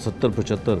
70-75?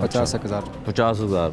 50,000। 50,000?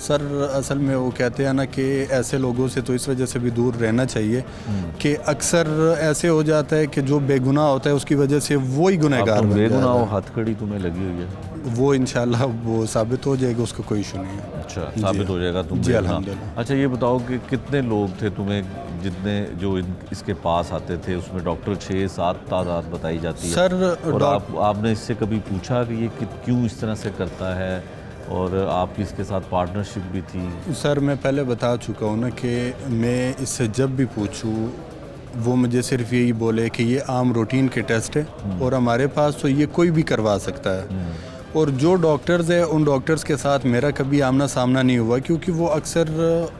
سر اصل میں وہ کہتے ہیں نا کہ ایسے لوگوں سے تو اس وجہ سے بھی دور رہنا چاہیے کہ اکثر ایسے ہو جاتا ہے کہ جو بے گناہ ہوتا ہے اس کی وجہ سے وہی گنہگار بن بے جاتا گناہ ہے. ہو، ہتھ کڑی تمہیں لگی ہوئی ہے. وہ انشاءاللہ وہ ثابت ہو جائے گا, اس کا کوئی ایشو نہیں ہے. اچھا ثابت ہو جائے گا تم جی بے گناہ. الحمدللہ. اچھا یہ بتاؤ کہ کتنے لوگ تھے تمہیں جتنے جو اس کے پاس آتے تھے؟ اس میں ڈاکٹر 6-7 تعداد بتائی جاتی ہے. سر اور آپ نے اس سے کبھی پوچھا کہ یہ کیوں اس طرح سے کرتا ہے، اور آپ کی اس کے ساتھ پارٹنرشپ بھی تھی؟ سر میں پہلے بتا چکا ہوں نا کہ میں اس سے جب بھی پوچھوں وہ مجھے صرف یہی بولے کہ یہ عام روٹین کے ٹیسٹ ہے اور ہمارے پاس تو یہ کوئی بھی کروا سکتا ہے. اور جو ڈاکٹرز ہیں ان ڈاکٹرز کے ساتھ میرا کبھی آمنا سامنا نہیں ہوا کیونکہ وہ اکثر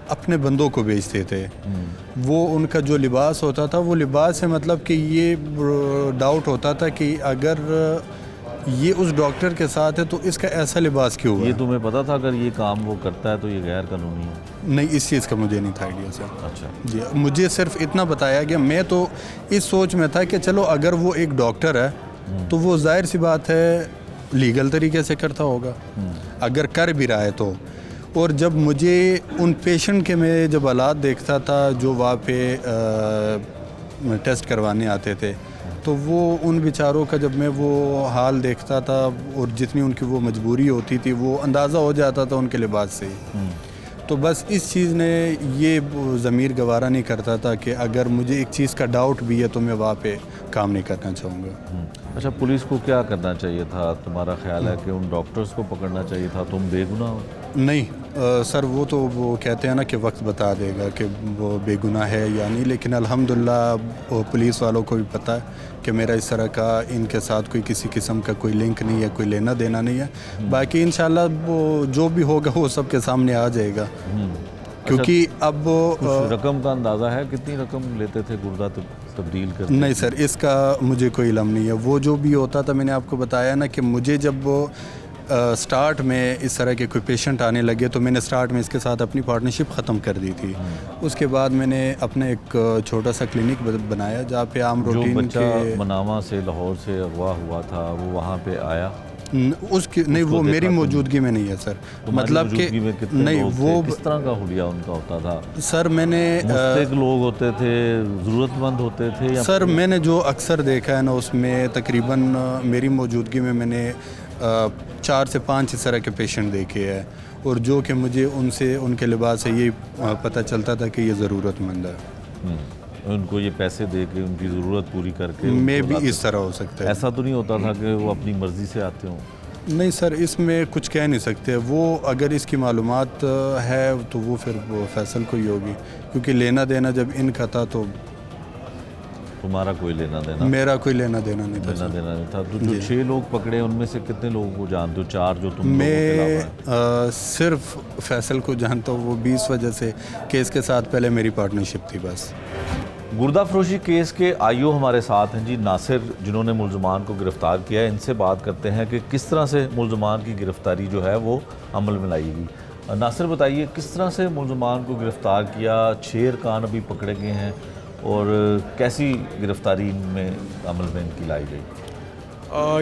اپنے بندوں کو بیچتے تھے. وہ ان کا جو لباس ہوتا تھا وہ لباس سے مطلب کہ یہ ڈاؤٹ ہوتا تھا کہ اگر یہ اس ڈاکٹر کے ساتھ ہے تو اس کا ایسا لباس کیوں ہوا؟ یہ تمہیں پتا تھا اگر یہ کام وہ کرتا ہے تو یہ غیر قانونی ہے؟ نہیں, اس چیز کا مجھے نہیں تھا آئیڈیا سر. اچھا جی مجھے صرف اتنا بتایا گیا. میں تو اس سوچ میں تھا کہ چلو اگر وہ ایک ڈاکٹر ہے تو وہ ظاہر سی بات ہے لیگل طریقے سے کرتا ہوگا اگر کر بھی رہا ہے تو. اور جب مجھے ان پیشنٹ کے میں جب حالات دیکھتا تھا جو وہاں پہ ٹیسٹ کروانے آتے تھے تو وہ ان بیچاروں کا جب میں وہ حال دیکھتا تھا اور جتنی ان کی وہ مجبوری ہوتی تھی وہ اندازہ ہو جاتا تھا ان کے لباس سے ہی. تو بس اس چیز نے یہ ضمیر گوارا نہیں کرتا تھا کہ اگر مجھے ایک چیز کا ڈاؤٹ بھی ہے تو میں وہاں پہ کام نہیں کرنا چاہوں گا. اچھا پولیس کو کیا کرنا چاہیے تھا؟ تمہارا خیال ہے کہ ان ڈاکٹرز کو پکڑنا چاہیے تھا؟ تم بے گناہ ہو. نہیں سر وہ تو وہ کہتے ہیں نا کہ وقت بتا دے گا کہ وہ بے گناہ ہے یا نہیں, لیکن الحمدللہ پولیس والوں کو بھی پتہ ہے کہ میرا اس طرح کا ان کے ساتھ کوئی کسی قسم کا کوئی لنک نہیں ہے, کوئی لینا دینا نہیں ہے. باقی انشاءاللہ وہ جو بھی ہوگا وہ سب کے سامنے آ جائے گا. کیونکہ اب رقم کا اندازہ ہے کتنی رقم لیتے تھے گردہ تبدیل کرتے؟ نہیں سر اس کا مجھے کوئی علم نہیں ہے. وہ جو بھی ہوتا تھا میں نے آپ کو بتایا نا کہ مجھے جب وہ سٹارٹ میں اس طرح کے کوئی پیشنٹ آنے لگے تو میں نے سٹارٹ میں اس کے ساتھ اپنی پارٹنرشپ ختم کر دی تھی. اس کے بعد میں نے اپنا ایک چھوٹا سا کلینک بنایا جہاں پہ عام روٹین جو بچہ منامہ سے لاہور سے اغوا ہوا تھا وہ وہاں پہ آیا؟ اس کی نہیں, وہ میری موجودگی میں نہیں ہے سر. مطلب کہ نہیں وہ کس طرح کا حلیہ ان کا ہوتا تھا؟ سر میں نے مستحق لوگ ہوتے تھے، ضرورت مند ہوتے تھے یا سر میں نے جو اکثر دیکھا ہے نا اس میں تقریباً میری موجودگی میں نے 4 سے 5 اس طرح کے پیشنٹ دیکھے ہیں اور جو کہ مجھے ان سے ان کے لباس سے یہ پتہ چلتا تھا کہ یہ ضرورت مند ہے. ان کو یہ پیسے دے کے ان کی ضرورت پوری کر کے میں بھی اس طرح ہو سکتا ہے. ایسا تو نہیں ہوتا تھا کہ وہ اپنی مرضی سے آتے ہوں؟ نہیں سر اس میں کچھ کہہ نہیں سکتے. وہ اگر اس کی معلومات ہے تو وہ پھر وہ فیصل کو ہی ہوگی کیونکہ لینا دینا جب ان کا تھا تو تمہارا کوئی لینا دینا؟ میرا کوئی لینا دینا نہیں تھا. لینا دینا نہیں تھا. تو جو 6 لوگ پکڑے ان میں سے کتنے لوگوں کو جانتے ہو؟ 4 جو تم میں صرف فیصل کو جانتا ہوں, وہ بھی اس وجہ سے کہ اس کے ساتھ پہلے میری پارٹنرشپ تھی بس. گردہ فروشی کیس کے آئیو ہمارے ساتھ ہیں جی ناصر, جنہوں نے ملزمان کو گرفتار کیا ہے. ان سے بات کرتے ہیں کہ کس طرح سے ملزمان کی گرفتاری جو ہے وہ عمل میں لائی گئی. ناصر بتائیے کس طرح سے ملزمان کو گرفتار کیا؟ 6 ارکان ابھی پکڑے گئے ہیں اور کیسی گرفتاری میں عمل میں ان کی لائی گئی؟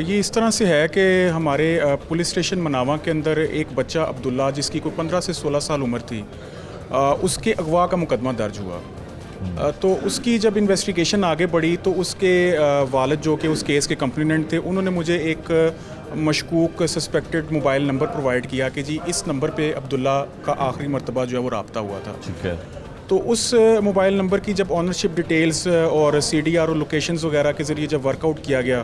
یہ اس طرح سے ہے کہ ہمارے پولیس اسٹیشن مناوا کے اندر ایک بچہ عبداللہ جس کی کوئی 15 سے 16 سال عمر تھی, اس کے اغوا کا مقدمہ درج ہوا. تو اس کی جب انویسٹیگیشن آگے بڑھی تو اس کے والد جو کہ اس کیس کے کمپلیننٹ تھے انہوں نے مجھے ایک مشکوک سسپیکٹڈ موبائل نمبر پرووائڈ کیا کہ جی اس نمبر پہ عبداللہ کا آخری مرتبہ جو ہے وہ رابطہ ہوا تھا. ٹھیک ہے. تو اس موبائل نمبر کی جب آنرشپ ڈیٹیلز اور CDR اور لوکیشنز وغیرہ کے ذریعے جب ورک آؤٹ کیا گیا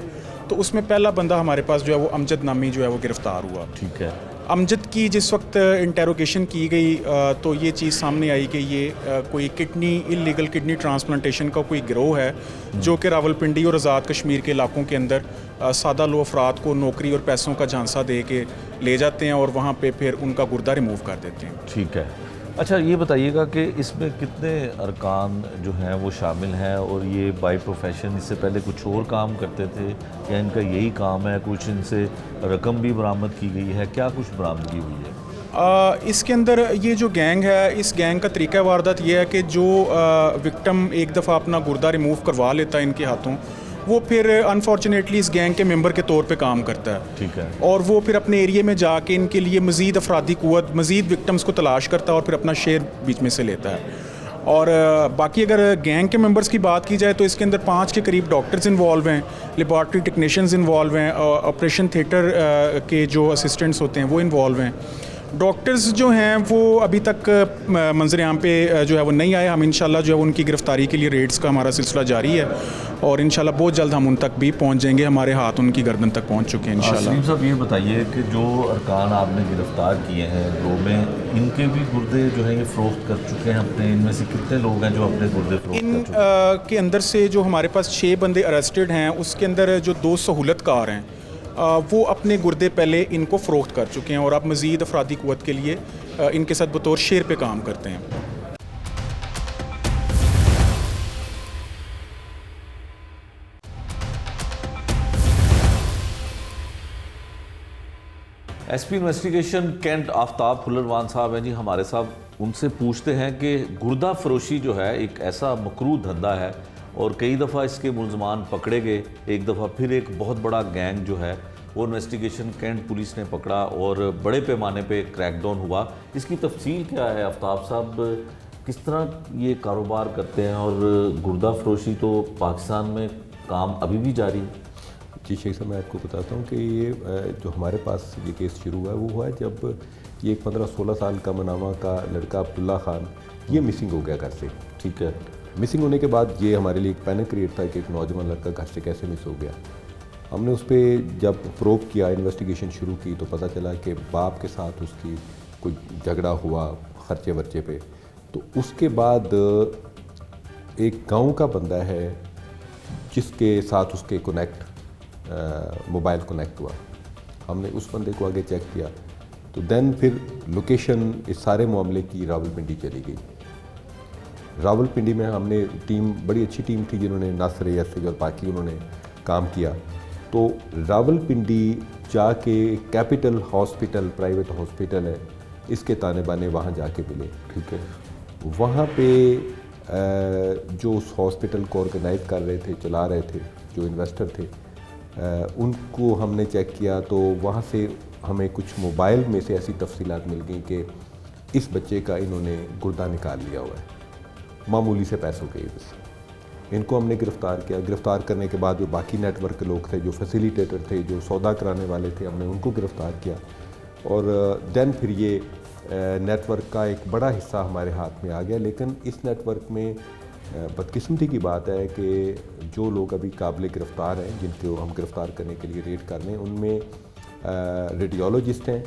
تو اس میں پہلا بندہ ہمارے پاس جو ہے وہ امجد نامی جو ہے وہ گرفتار ہوا. ٹھیک ہے. امجد کی جس وقت انٹیروگیشن کی گئی تو یہ چیز سامنے آئی کہ یہ کوئی انلیگل کڈنی ٹرانسپلانٹیشن کا کوئی گروہ ہے جو کہ راولپنڈی اور آزاد کشمیر کے علاقوں کے اندر سادہ لو افراد کو نوکری اور پیسوں کا جھانسا دے کے لے جاتے ہیں اور وہاں پہ پھر ان کا گردہ ریموو کر دیتے ہیں. ٹھیک ہے. اچھا یہ بتائیے گا کہ اس میں کتنے ارکان جو ہیں وہ شامل ہیں اور یہ بائی پروفیشن اس سے پہلے کچھ اور کام کرتے تھے یا ان کا یہی کام ہے؟ کچھ ان سے رقم بھی برآمد کی گئی ہے, کیا کچھ برآمدگی ہوئی ہے؟ اس کے اندر یہ جو گینگ ہے اس گینگ کا طریقہ واردات یہ ہے کہ جو وکٹم ایک دفعہ اپنا گردہ ریموو کروا لیتا ہے ان کے ہاتھوں وہ پھر انفارچونیٹلی اس گینگ کے ممبر کے طور پہ کام کرتا ہے. ٹھیک ہے. اور وہ پھر اپنے ایریے میں جا کے ان کے لیے مزید افرادی قوت, مزید وکٹمس کو تلاش کرتا ہے اور پھر اپنا شیئر بیچ میں سے لیتا ہے. اور باقی اگر گینگ کے ممبرس کی بات کی جائے تو اس کے اندر 5 کے قریب ڈاکٹرز انوالو ہیں, لیبارٹری ٹیکنیشینز انوالو ہیں, آپریشن تھیٹر کے جو اسسٹنٹس ہوتے ہیں وہ انوالو ہیں. ڈاکٹرز جو ہیں وہ ابھی تک منظر عام پہ جو ہے وہ نہیں آئے. ہم انشاءاللہ جو ہے ان کی گرفتاری کے لیے ریڈز کا ہمارا سلسلہ جاری ہے اور انشاءاللہ بہت جلد ہم ان تک بھی پہنچ جائیں گے. ہمارے ہاتھ ان کی گردن تک پہنچ چکے ہیں انشاءاللہ. سلیم صاحب یہ بتائیے کہ جو ارکان آپ نے گرفتار کیے ہیں گروہ میں, ان کے بھی گردے جو ہیں یہ فروخت کر چکے ہیں اپنے, ان میں سے کتنے لوگ ہیں جو اپنے گردے فروخت ان کر چکے ہیں؟ کے اندر سے جو ہمارے پاس 6 بندے اریسٹڈ ہیں, اس کے اندر جو 2 سہولت کار ہیں وہ اپنے گردے پہلے ان کو فروخت کر چکے ہیں اور اب مزید افرادی قوت کے لیے ان کے ساتھ بطور شیر پہ کام کرتے ہیں. ایس پی انویسٹیگیشن کینٹ آفتاب پھلروان صاحب ہیں جی ہمارے صاحب. ان سے پوچھتے ہیں کہ گردہ فروشی جو ہے ایک ایسا مکروہ دھندا ہے اور کئی دفعہ اس کے ملزمان پکڑے گئے, ایک دفعہ پھر ایک بہت بڑا گینگ جو ہے وہ انویسٹیگیشن کینٹ پولیس نے پکڑا اور بڑے پیمانے پہ کریک ڈاؤن ہوا. اس کی تفصیل کیا ہے آفتاب صاحب, کس طرح یہ کاروبار کرتے ہیں اور گردہ فروشی تو پاکستان میں کام ابھی بھی جاری ہے؟ جی شیخ صاحب, میں آپ کو بتاتا ہوں کہ یہ جو ہمارے پاس یہ کیس شروع ہوا ہے وہ ہوا ہے جب یہ ایک 15-16 سال کا منامہ کا لڑکا عبداللہ خان یہ مسنگ ہو گیا گھر سے. ٹھیک ہے. مسنگ ہونے کے بعد یہ ہمارے لیے ایک پینک کریٹ تھا کہ ایک نوجوان لڑکا گھر سے کیسے مس ہو گیا. ہم نے اس پہ جب پروب کیا, انویسٹیگیشن شروع کی تو پتہ چلا کہ باپ کے ساتھ اس کی کوئی جھگڑا ہوا خرچے ورچے پہ. تو اس کے بعد ایک گاؤں کا بندہ ہے جس کے ساتھ اس کے موبائل کنیکٹ ہوا. ہم نے اس بندے کو آگے چیک کیا تو دین پھر لوکیشن اس سارے معاملے کی راولپنڈی چلی گئی. راولپنڈی میں ہم نے ٹیم, بڑی اچھی ٹیم تھی جنہوں نے ناصر ایس اور باقی انہوں نے کام کیا. تو راولپنڈی جا کے کیپٹل ہاسپٹل, پرائیویٹ ہاسپٹل ہے, اس کے تانے بانے وہاں جا کے ملے. ٹھیک ہے. وہاں پہ جو اس ہاسپٹل کو آرگنائز کر رہے تھے, چلا رہے تھے, جو انویسٹر تھے, ان کو ہم نے چیک کیا تو وہاں سے ہمیں کچھ موبائل میں سے ایسی تفصیلات مل گئیں کہ اس بچے کا انہوں نے گردہ نکال لیا ہوا ہے معمولی سے پیسوں کے عوض. ان کو ہم نے گرفتار کیا. گرفتار کرنے کے بعد جو باقی نیٹ ورک کے لوگ تھے, جو فیسیلیٹیٹر تھے, جو سودا کرانے والے تھے, ہم نے ان کو گرفتار کیا. اور دین پھر یہ نیٹ ورک کا ایک بڑا حصہ ہمارے ہاتھ میں آ گیا. لیکن اس نیٹ ورک میں بدقسمتی کی بات ہے کہ جو لوگ ابھی قابل گرفتار ہیں, جن کو ہم گرفتار کرنے کے لیے ریڈ کر رہے ہیں, ان میں ریڈیولوجسٹ ہیں,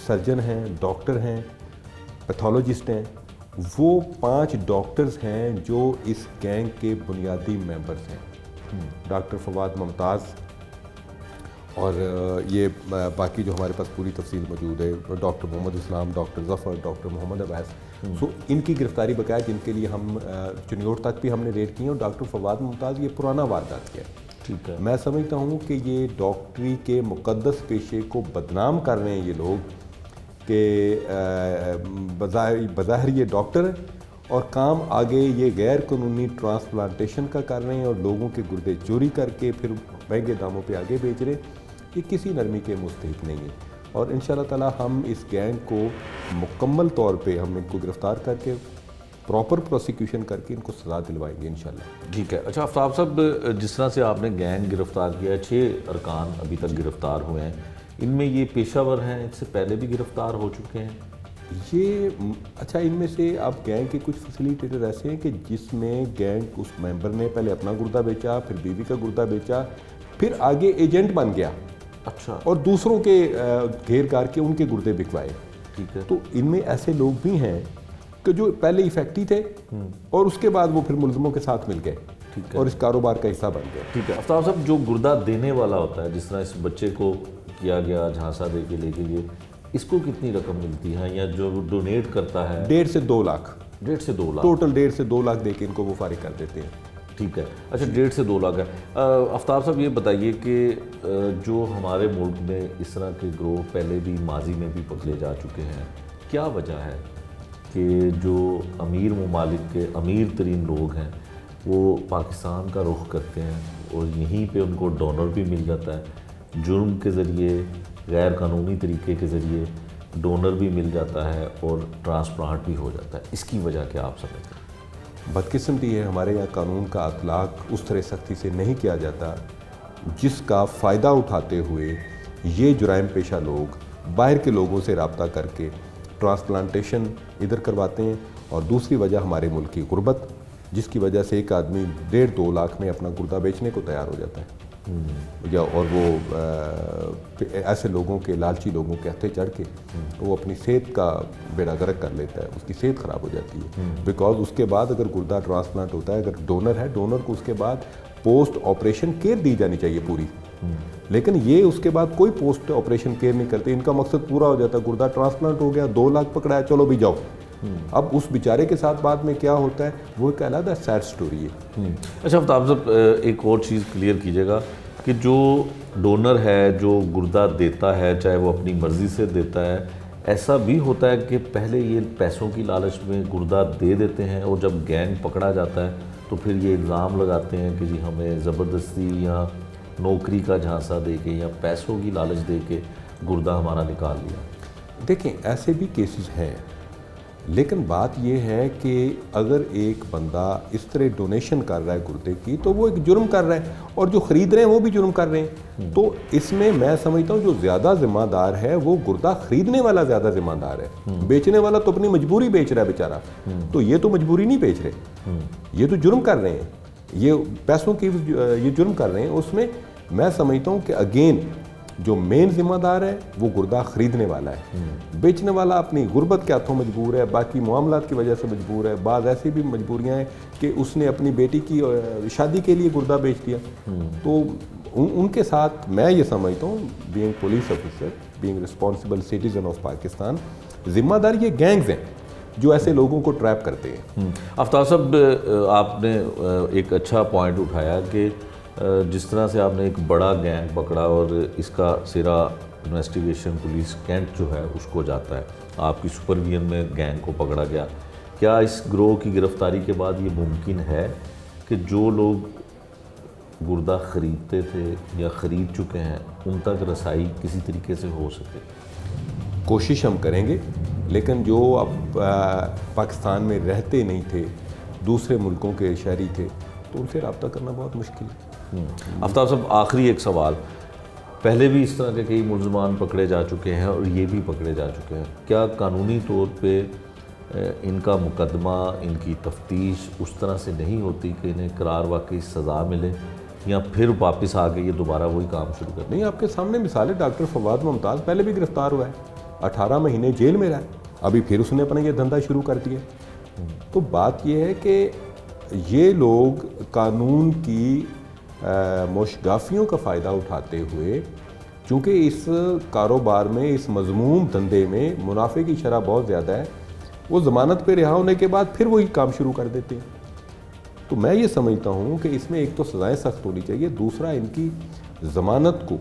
سرجن ہیں, ڈاکٹر ہیں, پیتھولوجسٹ ہیں. وہ 5 ڈاکٹرز ہیں جو اس گینگ کے بنیادی ممبرز ہیں. ڈاکٹر فواد ممتاز اور یہ باقی جو ہمارے پاس پوری تفصیل موجود ہے, ڈاکٹر محمد اسلام, ڈاکٹر ظفر, ڈاکٹر محمد عباس. سو ان کی گرفتاری بقایا, جن کے لیے ہم چنیوٹ تک بھی ہم نے ریڈ کی ہیں. اور ڈاکٹر فواد ممتاز یہ پرانا واردات کیا ہے. ٹھیک ہے. میں سمجھتا ہوں کہ یہ ڈاکٹری کے مقدس پیشے کو بدنام کر رہے ہیں یہ لوگ کہ بظاہر یہ ڈاکٹر ہیں اور کام آگے یہ غیر قانونی ٹرانسپلانٹیشن کا کر رہے ہیں اور لوگوں کے گردے چوری کر کے پھر مہنگے داموں پہ آگے بیچ رہے ہیں. یہ کسی نرمی کے مستحق نہیں ہے. اور انشاءاللہ تعالی ہم اس گینگ کو مکمل طور پہ ہم ان کو گرفتار کر کے پراپر پروسیکیوشن کر کے ان کو سزا دلوائیں گے انشاءاللہ. ٹھیک ہے. اچھا آفتاب صاحب, جس طرح سے آپ نے گینگ گرفتار کیا ہے, 6 ارکان ابھی تک گرفتار ہوئے ہیں, ان میں یہ پیشہ ور ہیں, اس سے پہلے بھی گرفتار ہو چکے ہیں؟ یہ اچھا, ان میں سے اب گینگ کے کچھ فیسیلیٹیٹر ایسے ہیں کہ جس میں گینگ اس ممبر نے پہلے اپنا گردہ بیچا, پھر بیوی کا گردہ بیچا, پھر آگے ایجنٹ بن گیا. اچھا. اور دوسروں کے گھیر کر کے ان کے گردے بکوائے. ٹھیک ہے. تو ان میں ایسے لوگ بھی ہیں کہ جو پہلے افیکٹی تھے اور اس کے بعد وہ پھر ملزموں کے ساتھ مل گئے. ٹھیک ہے. اور اس کاروبار کا حصہ بن گیا. ٹھیک ہے. آفتاب صاحب, جو گردہ دینے والا ہوتا ہے, جس طرح اس بچے کو کیا گیا جھانسا دے کے لے کے گئے, اس کو کتنی رقم ملتی ہے, یا جو ڈونیٹ کرتا ہے 1.5 سے 2 لاکھ, 1.5 سے 2 لاکھ, ٹوٹل 1.5 سے 2 لاکھ دے کے ان کو وہ فارغ کر دیتے ہیں. ٹھیک ہے. اچھا, 1.5 سے 2 لاکھ ہے. آفتاب صاحب یہ بتائیے کہ جو ہمارے ملک میں اس طرح کے گروہ پہلے بھی ماضی میں بھی پکڑے جا چکے ہیں, کیا وجہ ہے کہ جو امیر ممالک کے امیر ترین لوگ ہیں وہ پاکستان کا رخ کرتے ہیں اور یہیں پہ ان کو ڈونر بھی مل جاتا ہے، جرم کے ذریعے غیر قانونی طریقے کے ذریعے ڈونر بھی مل جاتا ہے اور ٹرانسپلانٹ بھی ہو جاتا ہے، اس کی وجہ کیا آپ سمجھتے ہیں؟ بدقسمتی ہے ہمارے یہاں قانون کا اطلاق اس طرح سختی سے نہیں کیا جاتا جس کا فائدہ اٹھاتے ہوئے یہ جرائم پیشہ لوگ باہر کے لوگوں سے رابطہ کر کے ٹرانسپلانٹیشن ادھر کرواتے ہیں، اور دوسری وجہ ہمارے ملک کی غربت، جس کی وجہ سے ایک آدمی 1.5-2 لاکھ میں اپنا گردہ بیچنے کو تیار ہو جاتا ہے، یا اور وہ ایسے لوگوں کے لالچی لوگوں کے ہتھے چڑھ کے وہ اپنی صحت کا بیڑا غرق کر لیتا ہے، اس کی صحت خراب ہو جاتی ہے، بیکاز اس کے بعد اگر گردہ ٹرانسپلانٹ ہوتا ہے، اگر ڈونر ہے، ڈونر کو اس کے بعد پوسٹ آپریشن کیئر دی جانی چاہیے پوری، لیکن یہ اس کے بعد کوئی پوسٹ آپریشن کیئر نہیں کرتے، ان کا مقصد پورا ہو جاتا ہے، گردہ ٹرانسپلانٹ ہو گیا، 2 لاکھ پکڑا ہے، چلو بھی جاؤ۔ اب اس بیچارے کے ساتھ بعد میں کیا ہوتا ہے وہ ایک علیحدہ سیڈ سٹوری ہے۔ اچھا آفتاب صاحب، ایک اور چیز کلیئر کیجیے گا کہ جو ڈونر ہے، جو گردہ دیتا ہے، چاہے وہ اپنی مرضی سے دیتا ہے، ایسا بھی ہوتا ہے کہ پہلے یہ پیسوں کی لالچ میں گردہ دے دیتے ہیں اور جب گینگ پکڑا جاتا ہے تو پھر یہ الزام لگاتے ہیں کہ جی ہمیں زبردستی یا نوکری کا جھانسا دے کے یا پیسوں کی لالچ دے کے گردہ ہمارا نکال لیا؟ دیکھیں ایسے بھی کیسز ہیں، لیکن بات یہ ہے کہ اگر ایک بندہ اس طرح ڈونیشن کر رہا ہے گردے کی تو وہ ایک جرم کر رہا ہے، اور جو خرید رہے ہیں وہ بھی جرم کر رہے ہیں، تو اس میں میں سمجھتا ہوں جو زیادہ ذمہ دار ہے وہ گردہ خریدنے والا زیادہ ذمہ دار ہے، بیچنے والا تو اپنی مجبوری بیچ رہا ہے بیچارہ، تو یہ تو مجبوری نہیں بیچ رہے، یہ تو جرم کر رہے ہیں، یہ پیسوں کی یہ جرم کر رہے ہیں۔ اس میں میں سمجھتا ہوں کہ اگین جو مین ذمہ دار ہے وہ گردہ خریدنے والا ہے، بیچنے والا اپنی غربت کے ہاتھوں مجبور ہے، باقی معاملات کی وجہ سے مجبور ہے، بعض ایسی بھی مجبوریاں ہیں کہ اس نے اپنی بیٹی کی شادی کے لیے گردہ بیچ دیا، تو ان کے ساتھ میں یہ سمجھتا ہوں being police officer, being responsible citizen of Pakistan, ذمہ دار یہ گینگز ہیں جو ایسے لوگوں کو ٹریپ کرتے ہیں۔ آفتاب صاحب، آپ نے ایک اچھا پوائنٹ اٹھایا کہ جس طرح سے آپ نے ایک بڑا گینگ پکڑا اور اس کا سرا انویسٹیگیشن پولیس کینٹ جو ہے اس کو جاتا ہے، آپ کی سپرویژن میں گینگ کو پکڑا گیا، کیا اس گروہ کی گرفتاری کے بعد یہ ممکن ہے کہ جو لوگ گردہ خریدتے تھے یا خرید چکے ہیں ان تک رسائی کسی طریقے سے ہو سکے؟ کوشش ہم کریں گے، لیکن جو اب پاکستان میں رہتے نہیں تھے، دوسرے ملکوں کے شہری تھے، تو ان سے رابطہ کرنا بہت مشکل ہے۔ آفتاب صاحب، آخری ایک سوال، پہلے بھی اس طرح کے کئی ملزمان پکڑے جا چکے ہیں اور یہ بھی پکڑے جا چکے ہیں، کیا قانونی طور پہ ان کا مقدمہ، ان کی تفتیش اس طرح سے نہیں ہوتی کہ انہیں قرار واقعی سزا ملے، یا پھر واپس آ کے یہ دوبارہ وہی کام شروع کرتے؟ نہیں، آپ کے سامنے مثال ہے، ڈاکٹر فواد ممتاز پہلے بھی گرفتار ہوا ہے، 18 مہینے جیل میں رہا ہے، ابھی پھر اس نے اپنا یہ دھندا شروع کر دیا۔ تو بات یہ ہے کہ یہ لوگ قانون کی موشگافیوں کا فائدہ اٹھاتے ہوئے، چونکہ اس کاروبار میں، اس مذموم دھندے میں منافع کی شرح بہت زیادہ ہے، وہ ضمانت پہ رہا ہونے کے بعد پھر وہی کام شروع کر دیتے ہیں۔ تو میں یہ سمجھتا ہوں کہ اس میں ایک تو سزائیں سخت ہونی چاہیے، دوسرا ان کی ضمانت کو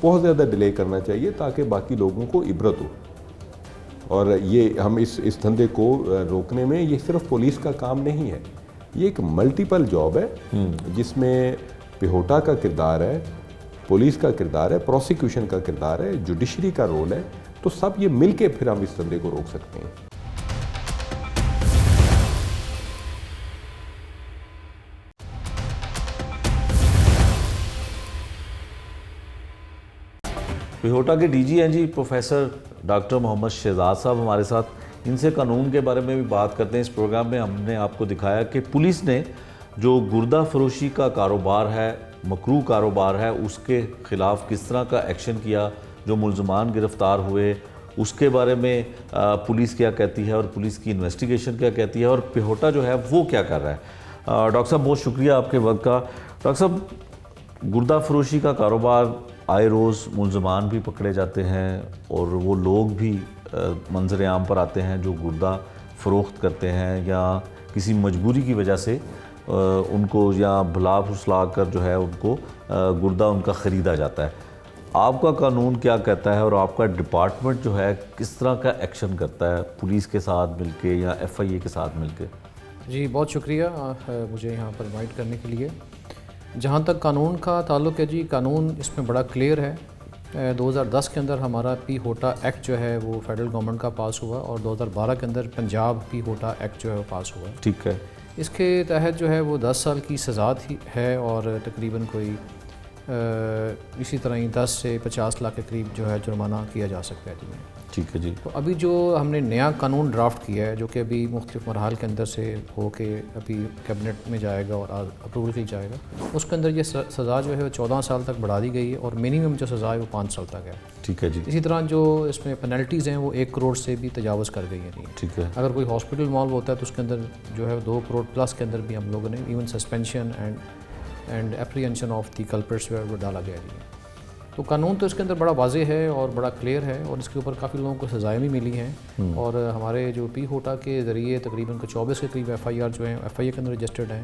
بہت زیادہ ڈیلے کرنا چاہیے تاکہ باقی لوگوں کو عبرت ہو، اور یہ ہم اس دھندے کو روکنے میں یہ صرف پولیس کا کام نہیں ہے، یہ ایک ملٹیپل جاب ہے جس میں پہوٹا کا کردار ہے، پولیس کا کردار ہے، پروسیکیوشن کا کردار ہے، جوڈیشری کا رول ہے، تو سب یہ مل کے پھر ہم اس دھندے کو روک سکتے ہیں۔ پہوٹا کے ڈی جی ہیں جی پروفیسر ڈاکٹر محمد شہزاد صاحب ہمارے ساتھ، ان سے قانون کے بارے میں بھی بات کرتے ہیں۔ اس پروگرام میں ہم نے آپ کو دکھایا کہ پولیس نے جو گردہ فروشی کا کاروبار ہے، مکروہ کاروبار ہے، اس کے خلاف کس طرح کا ایکشن کیا، جو ملزمان گرفتار ہوئے اس کے بارے میں پولیس کیا کہتی ہے اور پولیس کی انویسٹیگیشن کیا کہتی ہے، اور پہوٹا جو ہے وہ کیا کر رہا ہے۔ ڈاکٹر صاحب بہت شکریہ آپ کے وقت کا۔ ڈاکٹر صاحب، گردہ فروشی کا کاروبار، آئے روز ملزمان بھی پکڑے جاتے ہیں اور وہ لوگ بھی منظر عام پر آتے ہیں جو گردہ فروخت کرتے ہیں یا کسی مجبوری کی وجہ سے ان کو یا بھلا پھسلا کر جو ہے ان کو گردہ ان کا خریدا جاتا ہے۔ آپ کا قانون کیا کہتا ہے اور آپ کا ڈپارٹمنٹ جو ہے کس طرح کا ایکشن کرتا ہے پولیس کے ساتھ مل کے یا ایف آئی اے کے ساتھ مل کے؟ جی بہت شکریہ مجھے یہاں پر انوائٹ کرنے کے لیے۔ جہاں تک قانون کا تعلق ہے جی، قانون اس میں بڑا کلیئر ہے. 2010 کے اندر ہمارا پی ہوٹا ایکٹ جو ہے وہ فیڈرل گورنمنٹ کا پاس ہوا، اور 2012 کے اندر پنجاب پی ہوٹا ایکٹ جو ہے وہ پاس ہوا. ٹھیک ہے. اس کے تحت جو ہے وہ 10 سال کی سزا تھی ہے، اور تقریباً کوئی اسی طرح ہی 10 سے 50 لاکھ کے قریب جو ہے جرمانہ کیا جا سکتا ہے. ٹھیک ہے جی. تو ابھی جو ہم نے نیا قانون ڈرافٹ کیا ہے، جو کہ ابھی مختلف مراحل کے اندر سے ہو کے ابھی کیبنٹ میں جائے گا اور اپروول کی جائے گا، اس کے اندر یہ سزا جو ہے وہ 14 سال تک بڑھا دی گئی ہے، اور منیمم جو سزا ہے وہ 5 سال تک ہے. ٹھیک ہے جی. اسی طرح جو اس میں پینلٹیز ہیں وہ 1 کروڑ سے بھی تجاوز کر گئی ہیں. ٹھیک ہے. اگر کوئی ہاسپٹل انوالو ہوتا ہے تو اس کے اندر جو ہے 2 کروڑ پلس کے اندر بھی ہم لوگوں نے even suspension and apprehension of the culprits جو ہے وہ ڈالا گیا ہے. تو قانون تو اس کے اندر بڑا واضح ہے اور بڑا کلیئر ہے، اور اس کے اوپر کافی لوگوں کو سزائیں بھی ملی ہیں. اور ہمارے جو پی ہوٹا کے ذریعے تقریباً 24 کے قریب FIR جو ہیں FIA کے اندر رجسٹرڈ ہیں،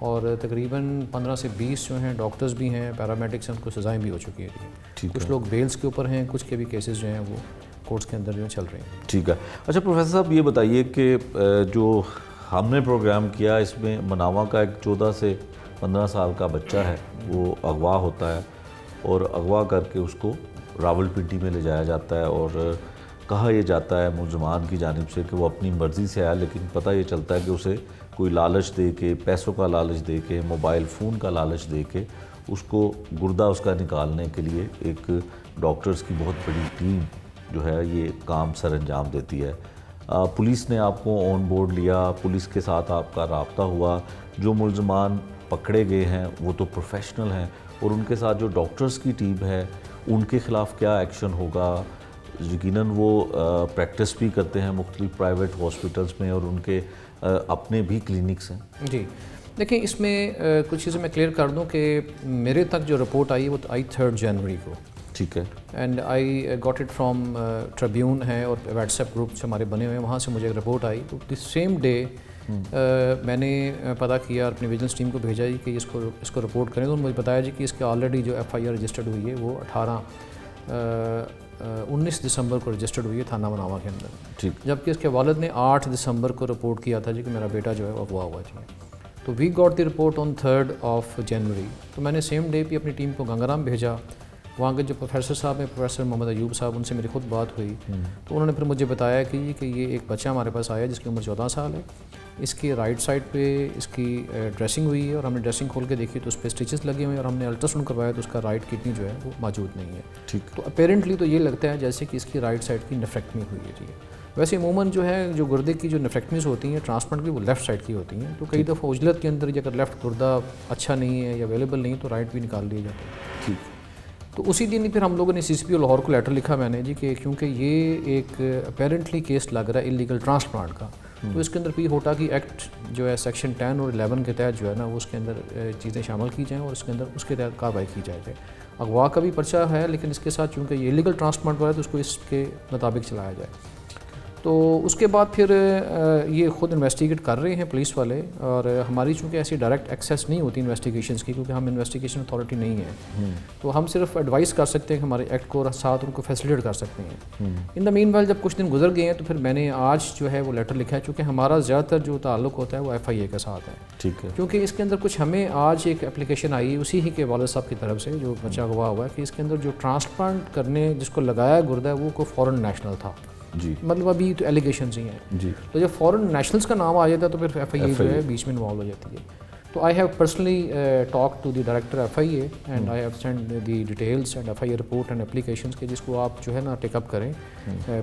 اور تقریباً 15 سے 20 جو ہیں ڈاکٹرز بھی ہیں، پیرامیڈکس ہیں، ان کو سزائیں بھی ہو چکی ہیں. کچھ لوگ بیلز کے اوپر ہیں، کچھ کے بھی کیسز جو ہیں وہ کورٹس کے اندر جو چل رہے ہیں. ٹھیک ہے. اچھا پروفیسر صاحب یہ بتائیے کہ جو ہم نے پروگرام کیا اس میں مناوا کا ایک 14 سے 15 سال کا بچہ ہے، وہ اغوا ہوتا ہے، اور اغوا کر کے اس کو راولپنڈی میں لے جایا جاتا ہے، اور کہا یہ جاتا ہے ملزمان کی جانب سے کہ وہ اپنی مرضی سے آیا، لیکن پتہ یہ چلتا ہے کہ اسے کوئی لالچ دے کے، پیسوں کا لالچ دے کے، موبائل فون کا لالچ دے کے اس کو گردہ اس کا نکالنے کے لیے ایک ڈاکٹرز کی بہت بڑی ٹیم جو ہے یہ کام سر انجام دیتی ہے. پولیس نے آپ کو آن بورڈ لیا، پولیس کے ساتھ آپ کا رابطہ ہوا، جو ملزمان پکڑے گئے ہیں وہ تو پروفیشنل ہیں، اور ان کے ساتھ جو ڈاکٹرز کی ٹیم ہے ان کے خلاف کیا ایکشن ہوگا؟ یقیناً وہ پریکٹس بھی کرتے ہیں مختلف پرائیویٹ ہاسپٹلس میں، اور ان کے اپنے بھی کلینکس ہیں. جی دیکھیں، اس میں کچھ چیزیں میں کلیئر کر دوں کہ میرے تک جو رپورٹ آئی وہ آئی 3 جنوری کو. ٹھیک ہے. And I got it from tribune ہے، اور واٹس ایپ گروپس ہمارے بنے ہوئے ہیں، وہاں سے مجھے ایک رپورٹ آئی. تو دی سیم ڈے میں نے پتہ کیا اور اپنی ویجلنس ٹیم کو بھیجا جی کہ اس کو رپورٹ کریں. تو مجھے بتایا جی کہ اس کے آلریڈی جو FIR رجسٹرڈ ہوئی ہے وہ 19 دسمبر کو رجسٹرڈ ہوئی ہے تھانہ مناوا کے اندر. ٹھیک. جبکہ اس کے والد نے 8 دسمبر کو رپورٹ کیا تھا جی کہ میرا بیٹا جو ہے وہ اغوا ہوا جی. تو we got the report on 3 جنوری. تو میں نے سیم ڈے بھی اپنی ٹیم کو گنگرام بھیجا. وہاں کے جو پروفیسر صاحب ہیں، پروفیسر محمد ایوب صاحب، ان سے میری خود بات ہوئی. تو انہوں نے پھر مجھے بتایا کہ یہ ایک بچہ ہمارے پاس آیا جس کی عمر 14 سال ہے. اس کی رائٹ سائڈ پہ اس کی ڈریسنگ ہوئی ہے، اور ہم نے ڈریسنگ کھول کے دیکھی تو اس پہ اسٹیچز لگے ہوئے ہیں، اور ہم نے الٹراساؤنڈ کروایا تو اس کا رائٹ کڈنی جو ہے وہ موجود نہیں ہے. ٹھیک. تو اپیرنٹلی تو یہ لگتا ہے جیسے کہ اس کی رائٹ سائڈ کی نیفریکٹمی ہوئی ہے جی. ویسے عموماً جو ہے جو گردے کی جو نیفریکٹمیز ہوتی ہیں ٹرانسپلانٹ کی، وہ لیفٹ سائڈ کی ہوتی ہیں. تو کئی دفعہ عجلت کے اندر اگر لیفٹ گردہ اچھا نہیں ہے یا اویلیبل نہیں تو رائٹ بھی نکال لیے جاتے ہیں. ٹھیک. تو اسی دن پھر ہم لوگوں نے CCPO لاہور کو لیٹر لکھا میں نے جی کہ کیونکہ یہ ایک اپیرنٹلی کیس لگ رہا ہے انلیگل ٹرانسپلانٹ کا، تو اس کے اندر پی ہوٹا کی ایکٹ جو ہے سیکشن 10 اور 11 کے تحت جو ہے نا وہ اس کے اندر چیزیں شامل کی جائیں، اور اس کے اندر اس کے تحت کارروائی کی جائے. اغوا کا بھی پرچہ ہے، لیکن اس کے ساتھ چونکہ یہ انلیگل ٹرانسپلانٹ ہوا ہے تو اس کو اس کے مطابق چلایا جائے. تو اس کے بعد پھر یہ خود انویسٹیگیٹ کر رہے ہیں پولیس والے، اور ہماری چونکہ ایسی ڈائریکٹ ایکسیس نہیں ہوتی انویسٹیگیشنز کی، کیونکہ ہم انویسٹیگیشن اتھارٹی نہیں ہے. تو ہم صرف ایڈوائز کر سکتے ہیں کہ ہمارے ایکٹ کو ساتھ ان کو فیسیلیٹ کر سکتے ہیں. ان دا مین وائل جب کچھ دن گزر گئے ہیں تو پھر میں نے آج جو ہے وہ لیٹر لکھا ہے، چونکہ ہمارا زیادہ تر جو تعلق ہوتا ہے وہ FIA کے ساتھ ہے. ٹھیک ہے. کیونکہ اس کے اندر کچھ ہمیں آج ایک اپلیکیشن آئی اسی ہی کے والد صاحب کی طرف سے جو بچہ اغوا ہوا ہے کہ اس کے اندر جو ٹرانسپلانٹ کرنے جس کو لگایا گردہ ہے وہ کوئی فورن نیشنل تھا. جی. مطلب ابھی تو ایلیگیشنز ہی ہیں. جی. تو جب فورن نیشنلز کا نام آ جاتا ہے تو پھر FIA جو ہے بیچ میں انوالو ہو جاتی ہے. تو I have personally talk to the director FIA and I have send the details and FIA report and applications کے جس کو آپ جو ہے نا ٹیک اپ کریں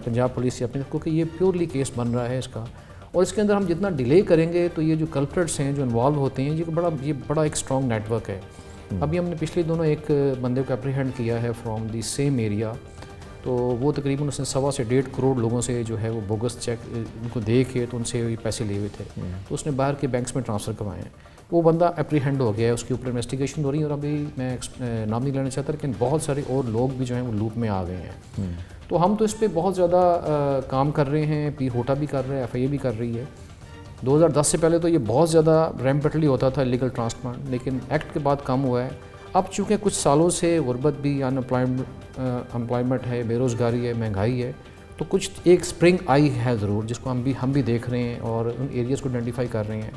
پنجاب پولیس سے اپنے، کیونکہ یہ پیورلی کیس بن رہا ہے اس کا. اور اس کے اندر ہم جتنا ڈیلے کریں گے تو یہ جو کلپریٹس ہیں جو انوالو ہوتے ہیں یہ بڑا ایک اسٹرانگ نیٹ ورک ہے. ابھی ہم نے پچھلے دنوں ایک بندے کو اپریہینڈ کیا ہے فرام دی سیم ایریا. تو وہ تقریباً اس نے 1.25 سے 1.5 کروڑ لوگوں سے جو ہے وہ بوگس چیک ان کو دے کے تو ان سے پیسے لیے ہوئے تھے. تو اس نے باہر کے بینکس میں ٹرانسفر کروائے ہیں. وہ بندہ اپریہینڈ ہو گیا ہے، اس کے اوپر انویسٹیگیشن ہو رہی ہے، اور ابھی میں نام نہیں لینا چاہتا لیکن بہت سارے اور لوگ بھی جو ہیں وہ لوپ میں آ گئے ہیں. تو ہم تو اس پہ بہت زیادہ کام کر رہے ہیں. پی ہوٹا بھی کر رہے ہیں، FIA بھی کر رہی ہے. 2010 سے پہلے تو یہ بہت زیادہ ریمپٹلی ہوتا تھا لیگل ٹرانسپلانٹ، لیکن ایکٹ کے بعد کم ہوا ہے. اب چونکہ کچھ سالوں سے غربت بھی، امپلائمنٹ ہے، بے روزگاری ہے، مہنگائی ہے، تو کچھ ایک سپرنگ آئی ہے ضرور جس کو ہم بھی دیکھ رہے ہیں اور ان ایریاز کو آئیڈینٹیفائی کر رہے ہیں.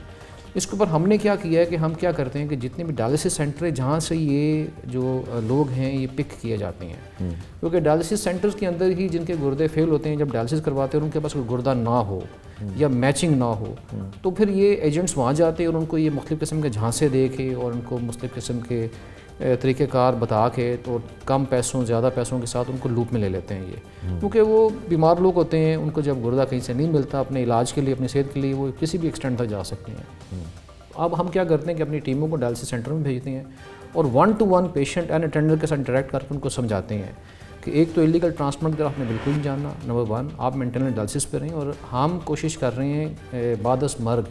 اس کے اوپر ہم نے کیا کیا ہے کہ ہم کیا کرتے ہیں کہ جتنے بھی ڈائلسس سینٹر ہیں جہاں سے یہ جو لوگ ہیں یہ پک کیے جاتے ہیں، کیونکہ ڈائلسس سینٹرز کے اندر ہی جن کے گردے فیل ہوتے ہیں جب ڈائلسس کرواتے ہیں اور ان کے پاس کوئی گردہ نہ ہو یا میچنگ نہ ہو تو پھر یہ ایجنٹس وہاں جاتے ہیں اور ان کو یہ مختلف قسم کے جھانسے دے کے اور ان کو مختلف قسم کے طریقہ کار بتا کے تو کم پیسوں زیادہ پیسوں کے ساتھ ان کو لوپ میں لے لیتے ہیں یہ، کیونکہ وہ بیمار لوگ ہوتے ہیں، ان کو جب گردہ کہیں سے نہیں ملتا اپنے علاج کے لیے اپنی صحت کے لیے وہ کسی بھی ایکسٹینٹ تک جا سکتے ہیں۔ اب ہم کیا کرتے ہیں کہ اپنی ٹیموں کو ڈائلسس سینٹر میں بھیجتے ہیں اور 1 to 1 پیشنٹ اینڈ اٹینڈر کے ساتھ انٹریکٹ کر کے ان کو سمجھاتے ہیں کہ ایک تو الیگل ٹرانسپلانٹ کی طرف میں بالکل نہیں جاننا، نمبر 1 آپ مینٹیننس ڈائلسس پہ رہیں، اور ہم کوشش کر رہے ہیں بعد از مرگ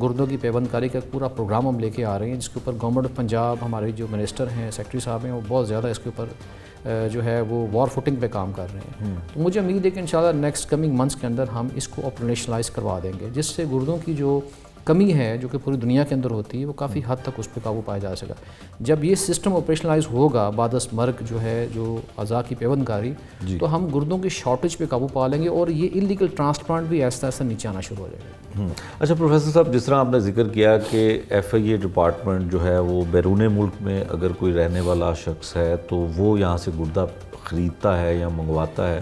گردوں کی پیوند کاری کا پورا پروگرام ہم لے کے آ رہے ہیں، جس کے اوپر گورنمنٹ آف پنجاب ہمارے جو منسٹر ہیں سیکرٹری صاحب ہیں وہ بہت زیادہ اس کے اوپر جو ہے وہ وار فوٹنگ پہ کام کر رہے ہیں۔ تو مجھے امید ہے کہ انشاءاللہ نیکسٹ کمنگ منتھس کے اندر ہم اس کو آپریشنلائز کروا دیں گے، جس سے گردوں کی جو کمی ہے جو کہ پوری دنیا کے اندر ہوتی ہے وہ کافی حد تک اس پہ قابو پایا جا سکا۔ جب یہ سسٹم آپریشنلائز ہوگا بعد از مرگ جو ہے جو اعضاء کی پیوند کاری تو ہم گردوں کی شارٹیج پہ قابو پا لیں گے اور یہ انلیگل ٹرانسپلانٹ بھی آہستہ آہستہ نیچے آنا شروع ہو جائے گا۔ اچھا پروفیسر صاحب، جس طرح آپ نے ذکر کیا کہ FIA ڈپارٹمنٹ جو ہے وہ بیرون ملک میں اگر کوئی رہنے والا شخص ہے تو وہ یہاں سے گردہ خریدتا ہے یا منگواتا ہے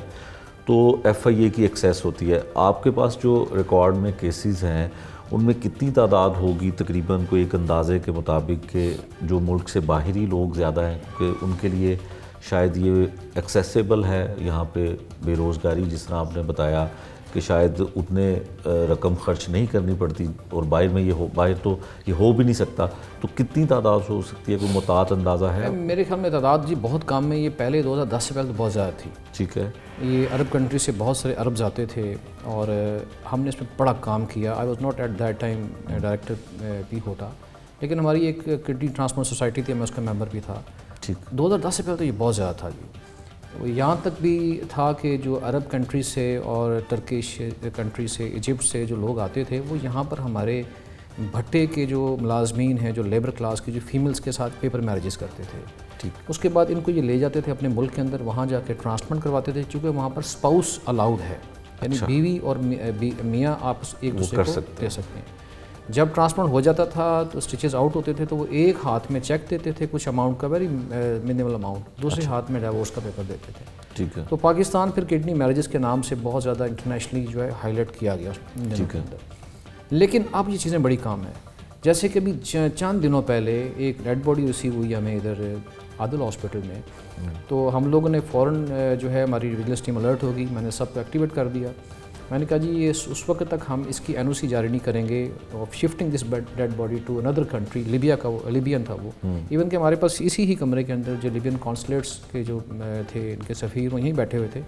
تو FIA کی ایکسیس ہوتی ہے، آپ کے پاس جو ریکارڈ میں کیسز ہیں ان میں کتنی تعداد ہوگی تقریباً کوئی ایک اندازے کے مطابق کہ جو ملک سے باہری لوگ زیادہ ہیں کہ ان کے لیے شاید یہ ایکسیسیبل ہے یہاں پہ بے روزگاری جس طرح آپ نے بتایا کہ شاید اتنے رقم خرچ نہیں کرنی پڑتی اور باہر میں باہر تو یہ ہو بھی نہیں سکتا، تو کتنی تعداد ہو سکتی ہے، کوئی محتاط اندازہ ہے؟ میرے خیال میں تعداد جی بہت کم ہے، یہ پہلے 2010 سے پہلے تو بہت زیادہ تھی۔ ٹھیک ہے، یہ عرب کنٹری سے بہت سارے عربز آتے تھے اور ہم نے اس میں بڑا کام کیا۔ I was not at that time director بھی ہوتا، لیکن ہماری ایک کڈنی ٹرانسپلانٹ سوسائٹی تھی، میں اس کا ممبر بھی تھا۔ ٹھیک، 2010 سے پہلے تو یہ بہت زیادہ تھا جی، یہاں تک بھی تھا کہ جو عرب کنٹری سے اور ٹرکش کنٹری سے ایجپٹ سے جو لوگ آتے تھے وہ یہاں پر ہمارے بھٹے کے جو ملازمین ہیں جو لیبر کلاس کی جو فیمیلز کے ساتھ پیپر میرجز کرتے تھے۔ ٹھیک، اس کے بعد ان کو یہ لے جاتے تھے اپنے ملک کے اندر، وہاں جا کے ٹرانسپلانٹ کرواتے تھے، چونکہ وہاں پر اسپاؤس الاؤڈ ہے، یعنی بیوی اور میاں آپس ایک دوسرے کو دے سکتے ہیں۔ جب ٹرانسپلانٹ ہو جاتا تھا تو سٹیچز آؤٹ ہوتے تھے تو وہ ایک ہاتھ میں چیک دیتے تھے کچھ اماؤنٹ کا، ویری منیمل اماؤنٹ، دوسرے ہاتھ میں ڈائیورس کا پیپر دیتے تھے۔ ٹھیک ہے، تو پاکستان پھر کڈنی میرجز کے نام سے بہت زیادہ انٹرنیشنلی جو ہے ہائی لائٹ کیا گیا اس دنوں کے اندر، لیکن اب یہ چیزیں بڑی کام ہیں۔ جیسے کہ ابھی چند دنوں پہلے ایک ڈیڈ باڈی ریسیو ہوئی ہمیں ادھر عادل ہاسپٹل میں، تو ہم لوگوں نے فوراً جو ہے ہماری ویجیلنس ٹیم الرٹ ہوگی، میں نے سب کو ایکٹیویٹ کر دیا۔ میں نے کہا جی یہ اس وقت تک ہم اس کی NOC جاری نہیں کریں گے of shifting this dead body to اندر کنٹری، لیبیا کا، وہ لیبین تھا وہ، ایون کہ ہمارے پاس اسی ہی کمرے کے اندر جو لیبین کانسلیٹس کے جو تھے ان کے سفیر وہ یہیں بیٹھے ہوئے تھے،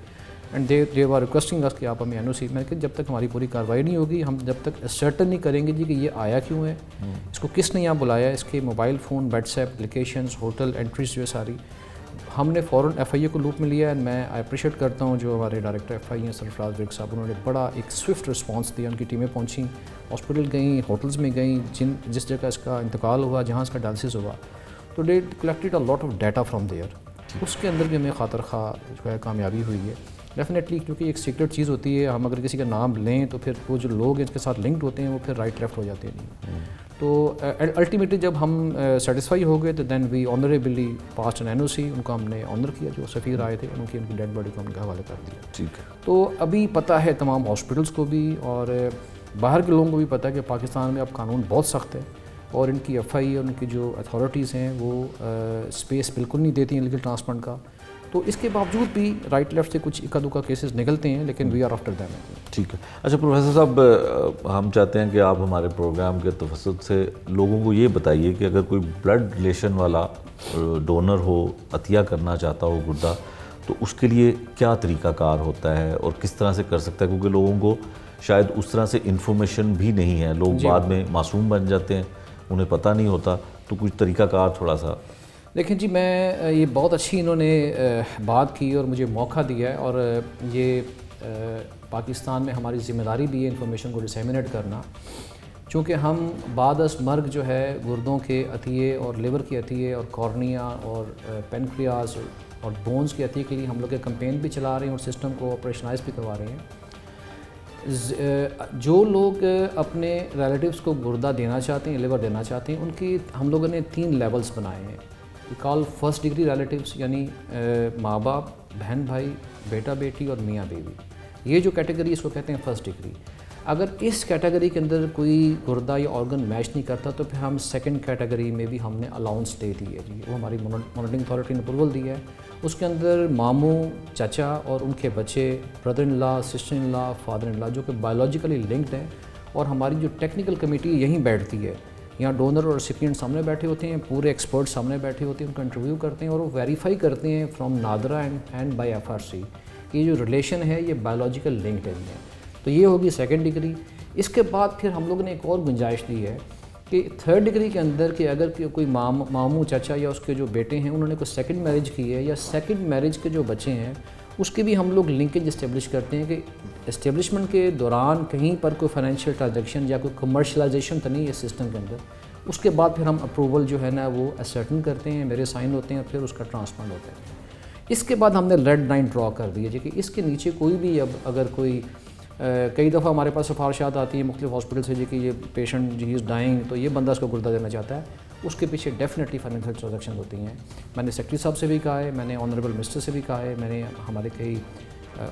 اینڈ دے آر ریکویسٹنگ اس کہ آپ ہمیں NOC، میں نے کہا جب تک ہماری پوری کارروائی نہیں ہوگی ہم جب تک سرٹن نہیں کریں گے جی کہ یہ آیا کیوں ہے، اس کو کس نے یہاں بلایا، اس کے mobile phone, what's app applications, hotel entries جو ہے ساری، ہم نے فوراً FIA کو لوپ میں لیا ہے۔ میں اپریشیٹ کرتا ہوں جو ہمارے ڈائریکٹر FIA ہیں سرفراز ویگ صاحب، انہوں نے بڑا ایک سوئفٹ رسپانس دیا، ان کی ٹیمیں پہنچیں، ہاسپٹل گئیں، ہوٹلز میں گئیں، جس جگہ اس کا انتقال ہوا، جہاں اس کا ڈائلسس ہوا، تو they collected a lot of data from there, اس کے اندر بھی ہمیں خاطر خواہ جو ہے کامیابی ہوئی ہے ڈیفینیٹلی، کیونکہ ایک سیکرٹ چیز ہوتی ہے، ہم اگر کسی کا نام لیں تو پھر وہ جو لوگ ہیں اس کے ساتھ لنکڈ ہوتے ہیں وہ پھر رائٹ لیفٹ ہو جاتے ہیں۔ تو الٹیمیٹلی جب ہم سیٹسفائی ہو گئے تو دین وی آنریبلی پاسڈ این NOC، ان کو ہم نے آنر کیا، جو سفیر آئے تھے ان کی ڈیڈ باڈی کو ہم کے حوالے کر دیا۔ ٹھیک ہے، تو ابھی پتہ ہے تمام ہاسپٹلس کو بھی اور باہر کے لوگوں کو بھی پتہ ہے کہ پاکستان میں اب قانون بہت سخت ہے اور ان کی FIA اور ان کی جو اتھارٹیز ہیں وہ اسپیس بالکل نہیں دیتی ہیں لیگل ٹرانسپلانٹ کا، تو اس کے باوجود بھی رائٹ لیفٹ سے کچھ اکا دکا کیسز نکلتے ہیں، لیکن وی آر آفٹر دیم۔ ٹھیک ہے۔ اچھا پروفیسر صاحب، ہم چاہتے ہیں کہ آپ ہمارے پروگرام کے توسط سے لوگوں کو یہ بتائیے کہ اگر کوئی بلڈ ریلیشن والا ڈونر ہو، عطیہ کرنا چاہتا ہو گردہ، تو اس کے لیے کیا طریقہ کار ہوتا ہے اور کس طرح سے کر سکتا ہے، کیونکہ لوگوں کو شاید اس طرح سے انفارمیشن بھی نہیں ہے، لوگ بعد میں معصوم بن جاتے ہیں، انہیں پتہ نہیں ہوتا، تو کچھ طریقہ کار تھوڑا سا۔ لیکن جی میں یہ بہت اچھی انہوں نے بات کی اور مجھے موقع دیا ہے، اور یہ پاکستان میں ہماری ذمہ داری بھی ہے انفارمیشن کو ڈسیمینیٹ کرنا، چونکہ ہم بعد از مرگ جو ہے گردوں کے عطیے اور لیور کے عطیے اور کارنیا اور پینکریاز اور بونز کے عطیے کے لیے ہم لوگ ایک کمپین بھی چلا رہے ہیں اور سسٹم کو آپریشنائز بھی کروا رہے ہیں۔ جو لوگ اپنے ریلیٹیوز کو گردہ دینا چاہتے ہیں، لیور دینا چاہتے ہیں، ان کی ہم لوگوں نے 3 لیولز بنائے ہیں. کال فرسٹ ڈگری ریلیٹیوز، یعنی ماں باپ، بہن بھائی، بیٹا بیٹی اور میاں بیوی. یہ جو کیٹیگری اس کو کہتے ہیں فرسٹ ڈگری. اگر اس کیٹیگری کے اندر کوئی گردہ یا آرگن میچ نہیں کرتا تو پھر ہم سیکنڈ کیٹیگری میں بھی ہم نے الاؤنس دے دی ہے جی. وہ ہماری مانیٹرنگ اتھارٹی نے اپروول دی ہے. اس کے اندر ماموں، چچا اور ان کے بچے، brother in law, sister in law, father in law, جو کہ بایولوجیکلی لنکڈ ہیں. اور ہماری جو ٹیکنیکل کمیٹی یہیں بیٹھتی ہے، یہاں ڈونر اور ریسیپینٹ سامنے بیٹھے ہوتے ہیں، پورے ایکسپرٹ سامنے بیٹھے ہوتے ہیں، ان کا انٹرویو کرتے ہیں اور وہ ویریفائی کرتے ہیں from NADRA and by FRC کہ یہ جو ریلیشن ہے یہ بایولوجیکل لنکڈ ہے. تو یہ ہوگی سیکنڈ ڈگری. اس کے بعد پھر ہم لوگوں نے ایک اور گنجائش دی ہے کہ تھرڈ ڈگری کے اندر کہ اگر کوئی ماموں، چچا یا اس کے جو بیٹے ہیں انہوں نے کوئی سیکنڈ میرج کی ہے یا سیکنڈ میرج کے جو بچے ہیں اس کے بھی ہم لوگ لنکیج اسٹیبلش کرتے ہیں کہ اسٹیبلشمنٹ کے دوران کہیں پر کوئی فائنینشیل ٹرانزیکشن یا کوئی کمرشلائزیشن تو نہیں ہے سسٹم کے اندر. اس کے بعد پھر ہم اپروول جو ہے نا وہ اسرٹن کرتے ہیں، میرے سائن ہوتے ہیں، پھر اس کا ٹرانسپلانٹ ہوتا ہے. اس کے بعد ہم نے ریڈ لائن ڈرا کر دی ہے جی کہ اس کے نیچے کوئی بھی اب اگر کوئی کئی دفعہ ہمارے پاس سفارشات آتی ہیں مختلف ہاسپٹل سے جی کہ یہ پیشنٹ جی از ڈائنگ تو یہ بندہ اس کو گردہ دینا چاہتا ہے، اس کے پیچھے ڈیفینیٹلی فائنینشیل ٹرانزیکشن ہوتی ہیں. میں نے سیکرٹری صاحب سے بھی کہا ہے، میں نے آنریبل منسٹر سے بھی کہا ہے، میں نے ہمارے کئی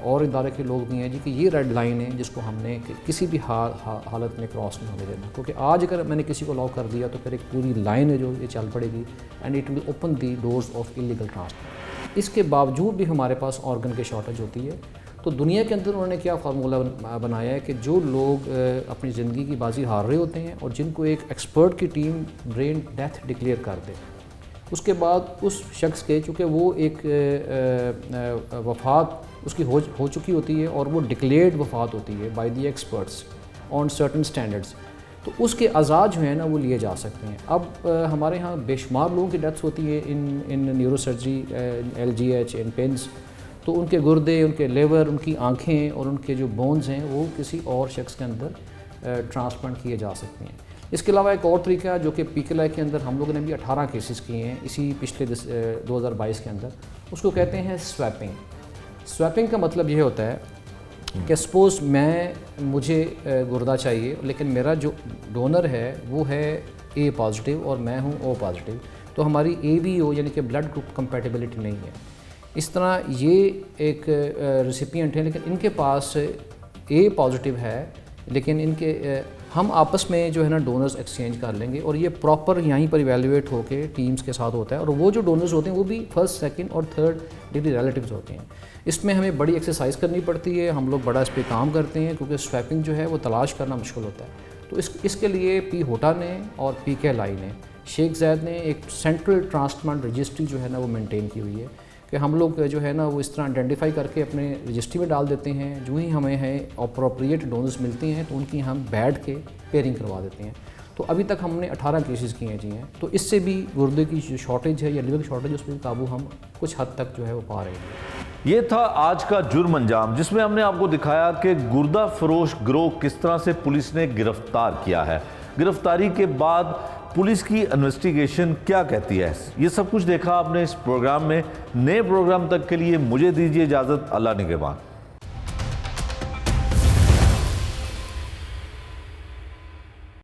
اور ادارے کے لوگ بھی ہیں جی کہ یہ ریڈ لائن ہے جس کو ہم نے کسی بھی حالت میں کراس نہیں ہونے دینا. کیونکہ آج اگر میں نے کسی کو لاک کر دیا تو پھر ایک پوری لائن ہے جو یہ چل پڑے گی and it will open the doors of illegal transport. اس کے باوجود بھی ہمارے پاس آرگن کی شارٹیج ہوتی ہے. تو دنیا کے اندر انہوں نے کیا فارمولہ بنایا ہے کہ جو لوگ اپنی زندگی کی بازی ہار رہے ہوتے ہیں اور جن کو ایک ایکسپرٹ کی ٹیم برین ڈیتھ ڈکلیئر کر دے، اس کے بعد اس شخص کے چونکہ وہ ایک وفات اس کی ہو چکی ہوتی ہے اور وہ ڈکلیئرڈ وفات ہوتی ہے by the experts on certain standards, تو اس کے اعضاء جو ہیں نا وہ لیے جا سکتے ہیں. اب ہمارے ہاں بے شمار لوگوں کی ڈیتھس ہوتی ہے ان نیورو سرجری، LGH، ان پینس، تو ان کے گردے، ان کے لیور، ان کی آنکھیں اور ان کے جو بونز ہیں وہ کسی اور شخص کے اندر ٹرانسپلانٹ کیے جا سکتے ہیں. اس کے علاوہ ایک اور طریقہ جو کہ PKLI کے اندر ہم لوگوں نے بھی 18 کیسز کیے ہیں اسی پچھلے 2022 کے اندر، اس کو کہتے ہیں سویپنگ. سویپنگ کا مطلب یہ ہوتا ہے کہ سپوز مجھے گردہ چاہیے لیکن میرا جو ڈونر ہے وہ ہے A پازیٹیو اور میں ہوں O پازیٹیو، تو ہماری ABO یعنی کہ بلڈ گروپ کمپیٹیبلٹی نہیں ہے. اس طرح یہ ایک ریسیپینٹ ہیں لیکن ان کے پاس A پازیٹیو ہے لیکن ان کے ہم آپس میں جو ہے نا ڈونرز ایکسچینج کر لیں گے اور یہ پراپر یہیں پر ایویلیویٹ ہو کے ٹیمز کے ساتھ ہوتا ہے. اور وہ جو ڈونرز ہوتے ہیں وہ بھی فرسٹ، سیکنڈ اور تھرڈ ڈگری ریلیٹیوز ہوتے ہیں. اس میں ہمیں بڑی ایکسرسائز کرنی پڑتی ہے، ہم لوگ بڑا اس پہ کام کرتے ہیں کیونکہ سویپنگ جو ہے وہ تلاش کرنا مشکل ہوتا ہے. تو اس کے لیے پی ہوٹا نے اور PKLI نے، شیخ زید نے ایک سینٹرل ٹرانسپلانٹ رجسٹری جو ہے نا وہ مینٹین کی ہوئی ہے کہ ہم لوگ جو ہے نا وہ اس طرح آئیڈینٹیفائی کر کے اپنے رجسٹری میں ڈال دیتے ہیں. جو ہی ہمیں ہیں اپروپریٹ ڈونرز ملتے ہیں تو ان کی ہم بیٹھ کے پیئرنگ کروا دیتے ہیں. تو ابھی تک ہم نے 18 کیسز کیے ہیں جی ہیں. تو اس سے بھی گردے کی جو شارٹیج ہے یا لیور کی شارٹیج اس پہ قابو ہم کچھ حد تک جو ہے وہ پا رہے ہیں. یہ تھا آج کا جرم انجام، جس میں ہم نے آپ کو دکھایا کہ گردہ فروش گروہ کس طرح سے پولیس نے گرفتار کیا ہے. گرفتاری کے بعد پولیس کی انویسٹیگیشن کیا کہتی ہے. یہ سب کچھ دیکھا آپ نے اس پروگرام میں. نئے پروگرام تک کے لیے مجھے دیجیے اجازت. اللہ نگہبان.